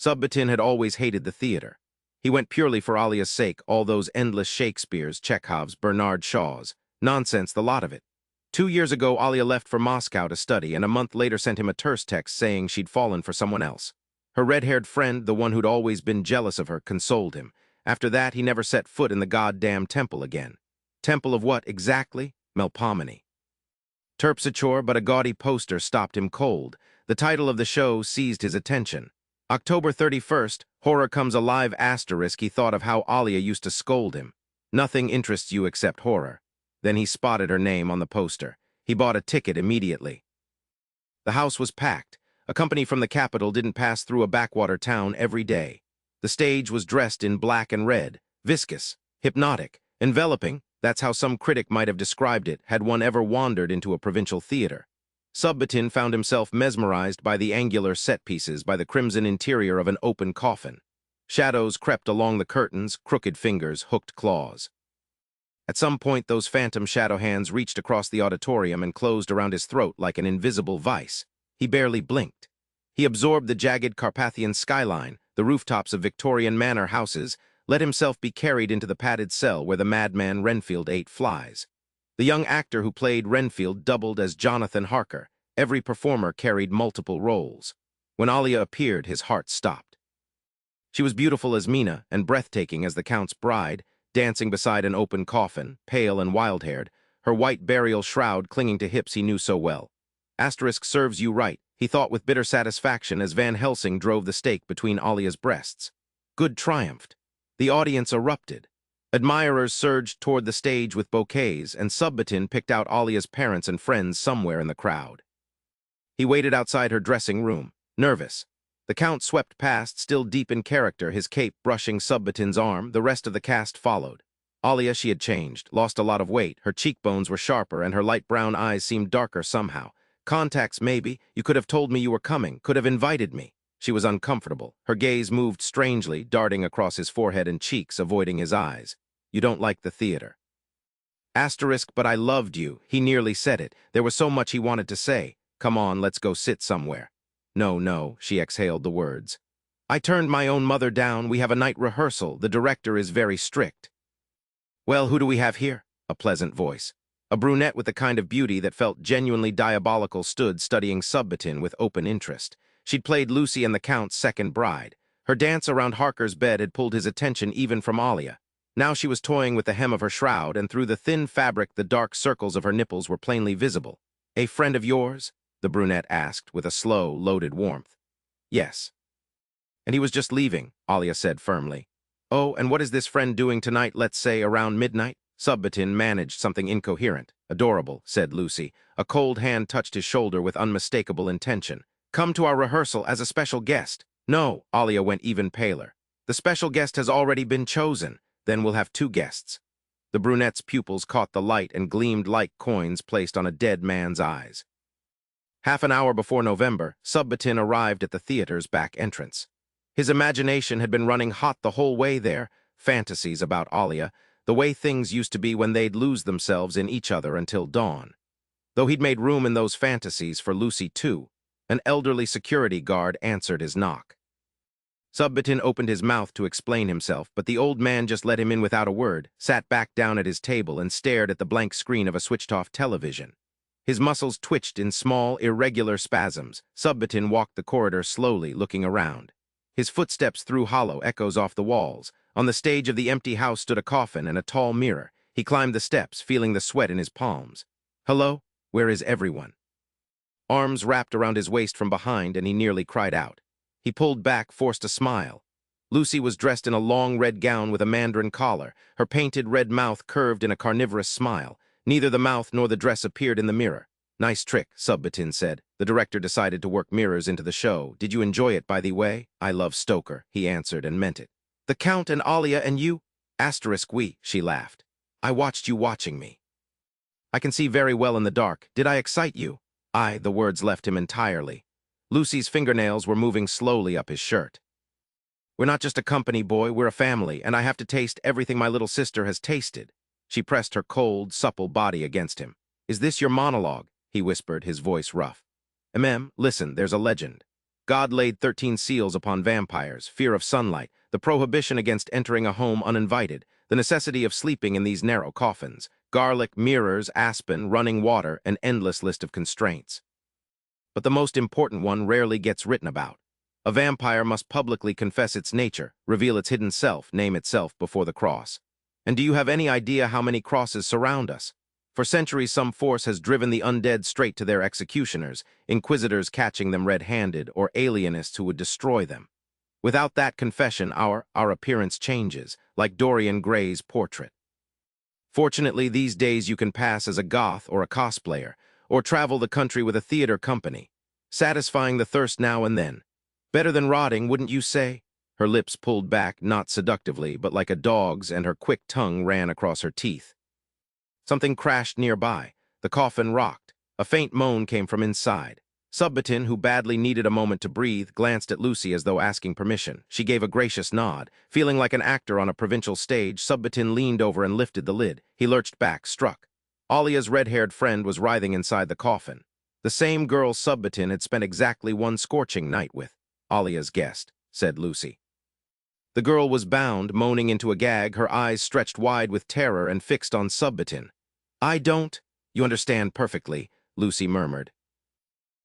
Subbotin had always hated the theater. He went purely for Alia's sake, all those endless Shakespeares, Chekhovs, Bernard Shaws. Nonsense, the lot of it. 2 years ago, Alia left for Moscow to study, and a month later sent him a terse text saying she'd fallen for someone else. Her red-haired friend, the one who'd always been jealous of her, consoled him. After that, he never set foot in the goddamn temple again. Temple of what, exactly? Melpomene. Terpsichore, but a gaudy poster stopped him cold. The title of the show seized his attention. October 31st, horror comes alive *. He thought of how Alia used to scold him. Nothing interests you except horror. Then he spotted her name on the poster. He bought a ticket immediately. The house was packed. A company from the capital didn't pass through a backwater town every day. The stage was dressed in black and red, viscous, hypnotic, enveloping. That's how some critic might have described it had one ever wandered into a provincial theater. Subbotin found himself mesmerized by the angular set pieces, by the crimson interior of an open coffin. Shadows crept along the curtains, crooked fingers, hooked claws. At some point, those phantom shadow hands reached across the auditorium and closed around his throat like an invisible vice. He barely blinked. He absorbed the jagged Carpathian skyline, the rooftops of Victorian manor houses, let himself be carried into the padded cell where the madman Renfield ate flies. The young actor who played Renfield doubled as Jonathan Harker. Every performer carried multiple roles. When Alia appeared, his heart stopped. She was beautiful as Mina and breathtaking as the Count's bride, dancing beside an open coffin, pale and wild-haired, her white burial shroud clinging to hips he knew so well. * serves you right, he thought with bitter satisfaction as Van Helsing drove the stake between Alia's breasts. Good triumphed. The audience erupted. Admirers surged toward the stage with bouquets, and Subbotin picked out Alia's parents and friends somewhere in the crowd. He waited outside her dressing room, nervous. The Count swept past, still deep in character, his cape brushing Subbotin's arm. The rest of the cast followed. Alia, she had changed, lost a lot of weight. Her cheekbones were sharper, and her light brown eyes seemed darker somehow. Contacts, maybe. You could have told me you were coming, could have invited me. She was uncomfortable. Her gaze moved strangely, darting across his forehead and cheeks, avoiding his eyes. You don't like the theater. But I loved you. He nearly said it. There was so much he wanted to say. Come on, let's go sit somewhere. No, she exhaled the words. I turned my own mother down. We have a night rehearsal. The director is very strict. Well, who do we have here? A pleasant voice. A brunette with the kind of beauty that felt genuinely diabolical stood studying Subbotin with open interest. She'd played Lucy and the Count's second bride. Her dance around Harker's bed had pulled his attention even from Alia. Now she was toying with the hem of her shroud, and through the thin fabric the dark circles of her nipples were plainly visible. A friend of yours? The brunette asked with a slow, loaded warmth. Yes. And he was just leaving, Alia said firmly. Oh, and what is this friend doing tonight, let's say around midnight? Subbotin managed something incoherent. Adorable, said Lucy. A cold hand touched his shoulder with unmistakable intention. Come to our rehearsal as a special guest. No, Alia went even paler. The special guest has already been chosen. Then we'll have 2 guests. The brunette's pupils caught the light and gleamed like coins placed on a dead man's eyes. Half an hour before November, Subbotin arrived at the theater's back entrance. His imagination had been running hot the whole way there, fantasies about Alia, the way things used to be when they'd lose themselves in each other until dawn. Though he'd made room in those fantasies for Lucy too, an elderly security guard answered his knock. Subbotin opened his mouth to explain himself, but the old man just let him in without a word, sat back down at his table and stared at the blank screen of a switched-off television. His muscles twitched in small, irregular spasms. Subbotin walked the corridor slowly, looking around. His footsteps threw hollow echoes off the walls. On the stage of the empty house stood a coffin and a tall mirror. He climbed the steps, feeling the sweat in his palms. Hello? Where is everyone? Arms wrapped around his waist from behind, and he nearly cried out. He pulled back, forced a smile. Lucy was dressed in a long red gown with a mandarin collar. Her painted red mouth curved in a carnivorous smile. Neither the mouth nor the dress appeared in the mirror. Nice trick, Subbotin said. The director decided to work mirrors into the show. Did you enjoy it, by the way? I love Stoker, he answered and meant it. The Count and Alia and you? We, she laughed. I watched you watching me. I can see very well in the dark. Did I excite you? The words left him entirely. Lucy's fingernails were moving slowly up his shirt. We're not just a company, boy, we're a family, and I have to taste everything my little sister has tasted. She pressed her cold, supple body against him. Is this your monologue? He whispered, his voice rough. Listen, there's a legend. God laid 13 seals upon vampires, fear of sunlight, the prohibition against entering a home uninvited, the necessity of sleeping in these narrow coffins, garlic, mirrors, aspen, running water, an endless list of constraints. But the most important one rarely gets written about. A vampire must publicly confess its nature, reveal its hidden self, name itself before the cross. And do you have any idea how many crosses surround us? For centuries, some force has driven the undead straight to their executioners, inquisitors catching them red-handed, or alienists who would destroy them. Without that confession, our appearance changes, like Dorian Gray's portrait. Fortunately, these days you can pass as a goth or a cosplayer, or travel the country with a theater company, satisfying the thirst now and then. Better than rotting, wouldn't you say? Her lips pulled back, not seductively, but like a dog's, and her quick tongue ran across her teeth. Something crashed nearby. The coffin rocked. A faint moan came from inside. Subbotin, who badly needed a moment to breathe, glanced at Lucy as though asking permission. She gave a gracious nod. Feeling like an actor on a provincial stage, Subbotin leaned over and lifted the lid. He lurched back, struck. Alia's red-haired friend was writhing inside the coffin. The same girl Subbotin had spent exactly one scorching night with. Alia's guest, said Lucy. The girl was bound, moaning into a gag, her eyes stretched wide with terror and fixed on Subbotin. "I don't." "You understand perfectly," Lucy murmured.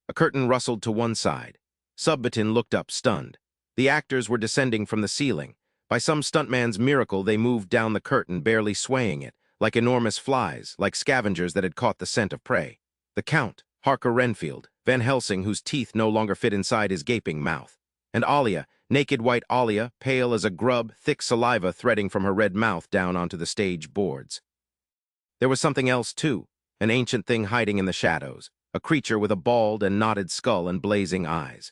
A curtain rustled to one side. Subbotin looked up, stunned. The actors were descending from the ceiling. By some stuntman's miracle, they moved down the curtain, barely swaying it, like enormous flies, like scavengers that had caught the scent of prey. The Count, Harker Renfield, Van Helsing, whose teeth no longer fit inside his gaping mouth. And Alia, naked white Alia, pale as a grub, thick saliva threading from her red mouth down onto the stage boards. There was something else, too, an ancient thing hiding in the shadows, a creature with a bald and knotted skull and blazing eyes.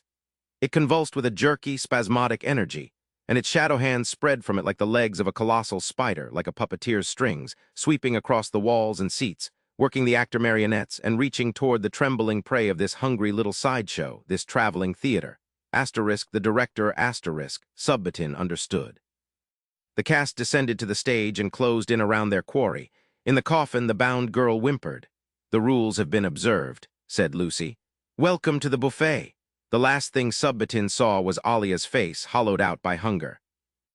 It convulsed with a jerky, spasmodic energy, and its shadow hands spread from it like the legs of a colossal spider, like a puppeteer's strings, sweeping across the walls and seats, working the actor marionettes and reaching toward the trembling prey of this hungry little sideshow, this traveling theater. The director, Subbotin understood. The cast descended to the stage and closed in around their quarry. In the coffin, the bound girl whimpered. "The rules have been observed," said Lucy. "Welcome to the buffet." The last thing Subbotin saw was Alia's face, hollowed out by hunger.